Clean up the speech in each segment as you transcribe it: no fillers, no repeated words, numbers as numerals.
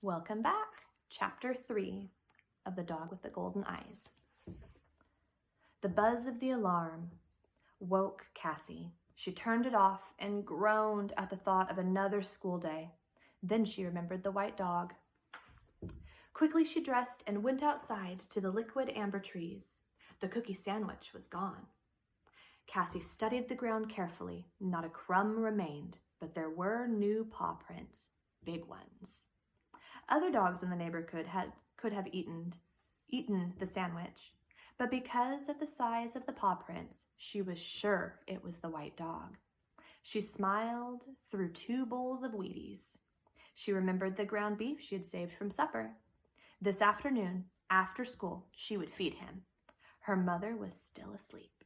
Welcome back. Chapter 3 of The Dog with the Golden Eyes. The buzz of the alarm woke Cassie. She turned it off and groaned at the thought of another school day. Then she remembered the white dog. Quickly she dressed and went outside to the liquid amber trees. The cookie sandwich was gone. Cassie studied the ground carefully. Not a crumb remained, but there were new paw prints, big ones. Other dogs in the neighborhood could have eaten the sandwich, but because of the size of the paw prints, she was sure it was the white dog. She smiled through 2 bowls of Wheaties. She remembered the ground beef she had saved from supper. This afternoon, after school, she would feed him. Her mother was still asleep.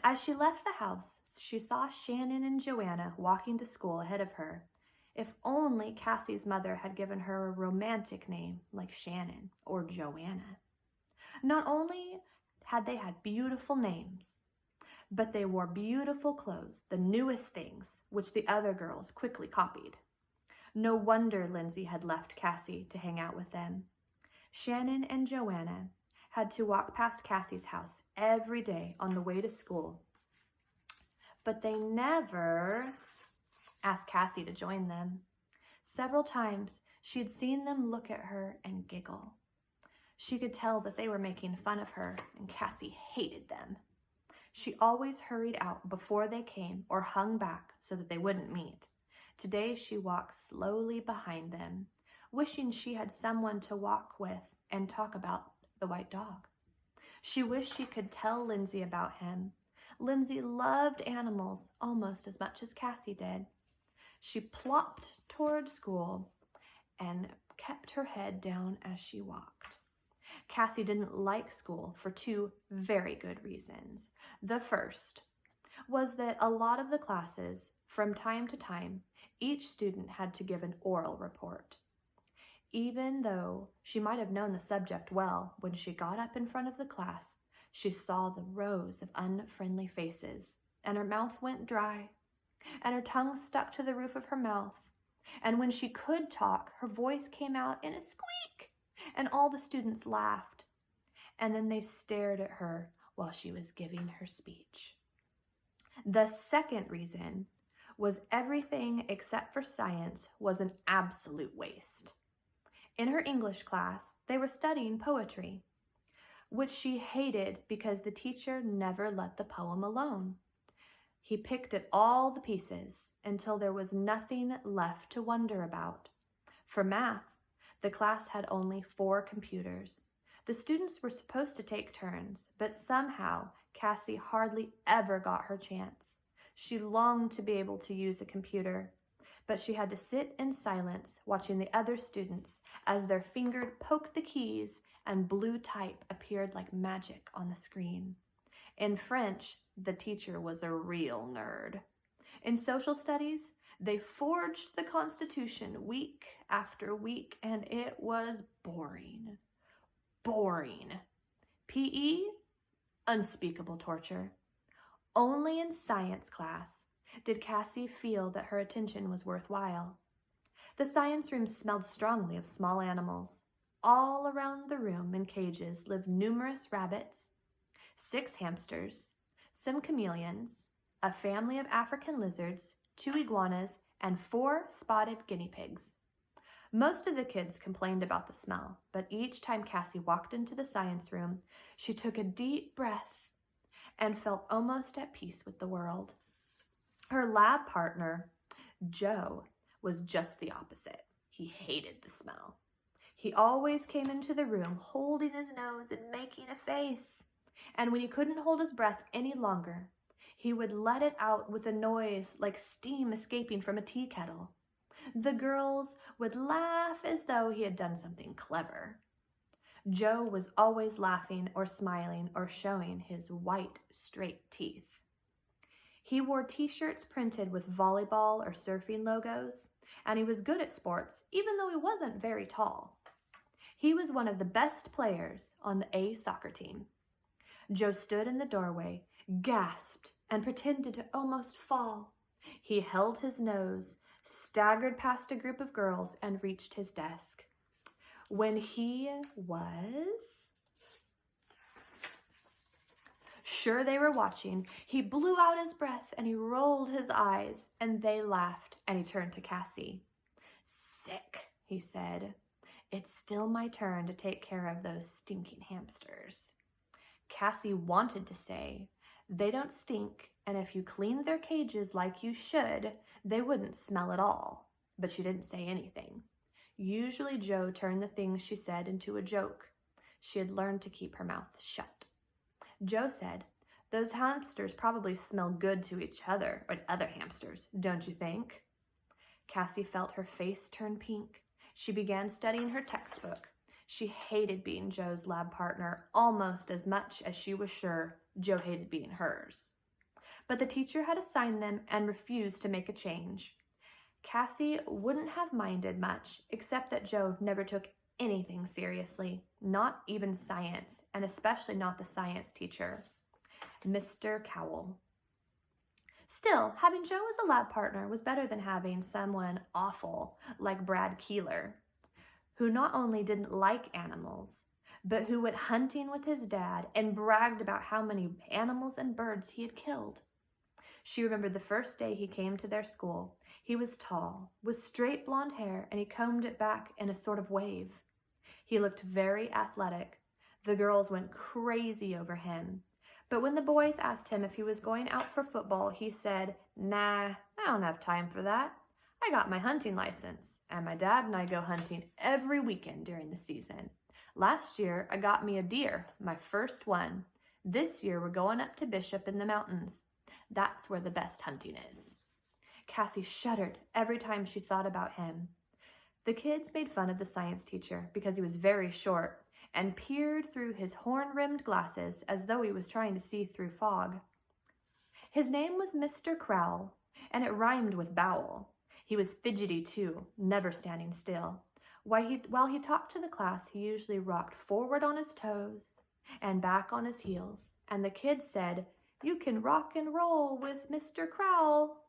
As she left the house, she saw Shannon and Joanna walking to school ahead of her. If only Cassie's mother had given her a romantic name like Shannon or Joanna. Not only had they had beautiful names, but they wore beautiful clothes, the newest things, which the other girls quickly copied. No wonder Lindsay had left Cassie to hang out with them. Shannon and Joanna had to walk past Cassie's house every day on the way to school, but they never asked Cassie to join them. Several times she had seen them look at her and giggle. She could tell that they were making fun of her, and Cassie hated them. She always hurried out before they came or hung back so that they wouldn't meet. Today she walked slowly behind them, wishing she had someone to walk with and talk about the white dog. She wished she could tell Lindsay about him. Lindsay loved animals almost as much as Cassie did. She plopped toward school and kept her head down as she walked. Cassie didn't like school for 2 very good reasons. The first was that a lot of the classes, from time to time, each student had to give an oral report. Even though she might have known the subject well, when she got up in front of the class, she saw the rows of unfriendly faces, and her mouth went dry, and her tongue stuck to the roof of her mouth. And when she could talk, her voice came out in a squeak, and all the students laughed. And then they stared at her while she was giving her speech. The second reason was everything except for science was an absolute waste. In her English class, they were studying poetry, which she hated because the teacher never let the poem alone. He picked at all the pieces until there was nothing left to wonder about. For math, the class had only 4 computers. The students were supposed to take turns, but somehow Cassie hardly ever got her chance. She longed to be able to use a computer, but she had to sit in silence watching the other students as their finger poked the keys and blue type appeared like magic on the screen. In French, the teacher was a real nerd. In social studies, they forged the Constitution week after week, and it was boring. Boring. PE? Unspeakable torture. Only in science class did Cassie feel that her attention was worthwhile. The science room smelled strongly of small animals. All around the room in cages lived numerous rabbits, 6 hamsters, some chameleons, a family of African lizards, 2 iguanas, and 4 spotted guinea pigs. Most of the kids complained about the smell, but each time Cassie walked into the science room, she took a deep breath and felt almost at peace with the world. Her lab partner, Joe, was just the opposite. He hated the smell. He always came into the room holding his nose and making a face. And when he couldn't hold his breath any longer, he would let it out with a noise like steam escaping from a tea kettle. The girls would laugh as though he had done something clever. Joe was always laughing or smiling or showing his white, straight teeth. He wore t-shirts printed with volleyball or surfing logos, and he was good at sports, even though he wasn't very tall. He was one of the best players on the A soccer team. Joe stood in the doorway, gasped, and pretended to almost fall. He held his nose staggered past a group of girls, and reached his desk. When he was sure they were watching, he blew out his breath and he rolled his eyes, and they laughed, and he turned to Cassie. "Sick," he said. "It's still my turn to take care of those stinking hamsters." Cassie wanted to say, "They don't stink, and if you cleaned their cages like you should, they wouldn't smell at all." But she didn't say anything. Usually Jo turned the things she said into a joke. She had learned to keep her mouth shut. Jo said, "Those hamsters probably smell good to each other, or other hamsters, don't you think?" Cassie felt her face turn pink. She began studying her textbook. She hated being Jo's lab partner almost as much as she was sure Jo hated being hers. But the teacher had assigned them and refused to make a change. Cassie wouldn't have minded much, except that Jo never took anything seriously, not even science, and especially not the science teacher, Mr. Cowell. Still, having Jo as a lab partner was better than having someone awful like Brad Keeler, who not only didn't like animals, but who went hunting with his dad and bragged about how many animals and birds he had killed. She remembered the first day he came to their school. He was tall, with straight blonde hair, and he combed it back in a sort of wave. He looked very athletic. The girls went crazy over him. But when the boys asked him if he was going out for football, he said, "Nah, I don't have time for that. I got my hunting license, and my dad and I go hunting every weekend during the season. Last year, I got me a deer, my first one. This year, we're going up to Bishop in the mountains. That's where the best hunting is." Cassie shuddered every time she thought about him. The kids made fun of the science teacher because he was very short and peered through his horn-rimmed glasses as though he was trying to see through fog. His name was Mr. Crowell, and it rhymed with bowel. He was fidgety too, never standing still. While he talked to the class, he usually rocked forward on his toes and back on his heels, and the kids said, "You can rock and roll with Mr. Crowell."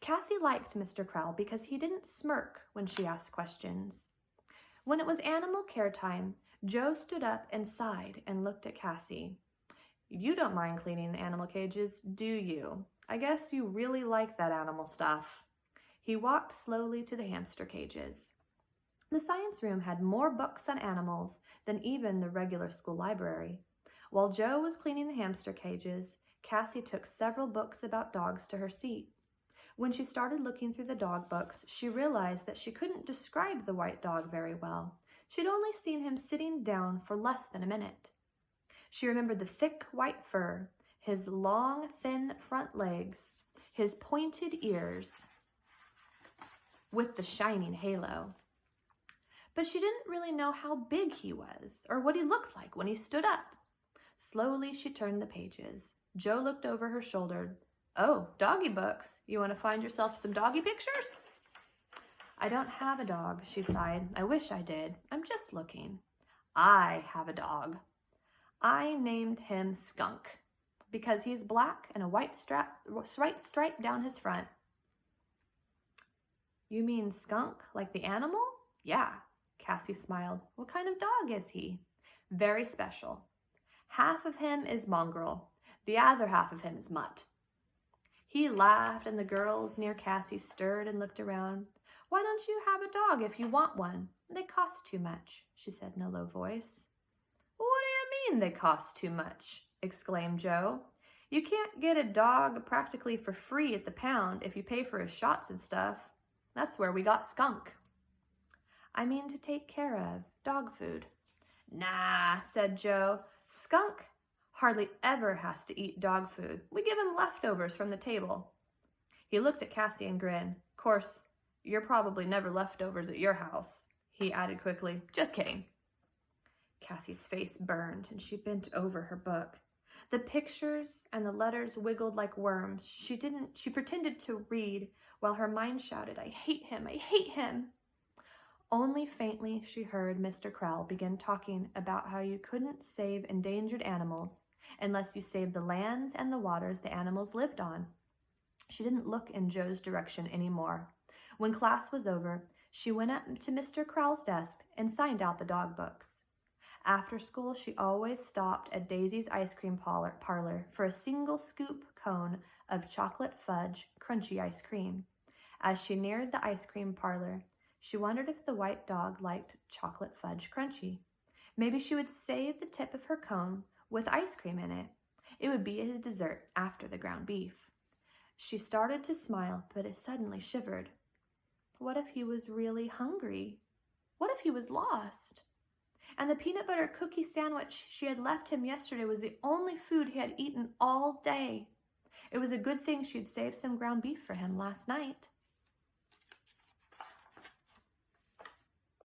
Cassie liked Mr. Crowell because he didn't smirk when she asked questions. When it was animal care time, Jo stood up and sighed and looked at Cassie. "You don't mind cleaning the animal cages, do you? I guess you really like that animal stuff." He walked slowly to the hamster cages. The science room had more books on animals than even the regular school library. While Jo was cleaning the hamster cages, Cassie took several books about dogs to her seat. When she started looking through the dog books, she realized that she couldn't describe the white dog very well. She'd only seen him sitting down for less than a minute. She remembered the thick white fur, his long, thin front legs, his pointed ears with the shining halo. But she didn't really know how big he was or what he looked like when he stood up. Slowly, she turned the pages. Jo looked over her shoulder. "Oh, doggy books. You want to find yourself some doggy pictures?" "I don't have a dog," she sighed. "I wish I did. I'm just looking." "I have a dog. I named him Skunk because he's black and a white stripe down his front." "You mean skunk, like the animal?" "Yeah." Cassie smiled. "What kind of dog is he?" "Very special. Half of him is mongrel. The other half of him is mutt." He laughed, and the girls near Cassie stirred and looked around. "Why don't you have a dog if you want one? They cost too much," she said in a low voice. "What do you mean they cost too much?" exclaimed Jo. "You can't get a dog practically for free at the pound if you pay for his shots and stuff. That's where we got Skunk." "I mean to take care of. Dog food." "Nah," said Jo. "Skunk hardly ever has to eat dog food. We give him leftovers from the table." He looked at Cassie and grinned. "Course, you're probably never leftovers at your house," he added quickly. "Just kidding." Cassie's face burned, and she bent over her book. The pictures and the letters wiggled like worms. She pretended to read while her mind shouted, "I hate him, I hate him." Only faintly she heard Mr. Crowell begin talking about how you couldn't save endangered animals unless you saved the lands and the waters the animals lived on. She didn't look in Jo's direction anymore. When class was over, she went up to Mr. Crowell's desk and signed out the dog books. After school, she always stopped at Daisy's ice cream parlor for a single scoop cone of chocolate fudge crunchy ice cream. As she neared the ice cream parlor, she wondered if the white dog liked chocolate fudge crunchy. Maybe she would save the tip of her cone with ice cream in it. It would be his dessert after the ground beef. She started to smile, but it suddenly shivered. What if he was really hungry? What if he was lost? And the peanut butter cookie sandwich she had left him yesterday was the only food he had eaten all day. It was a good thing she'd saved some ground beef for him last night.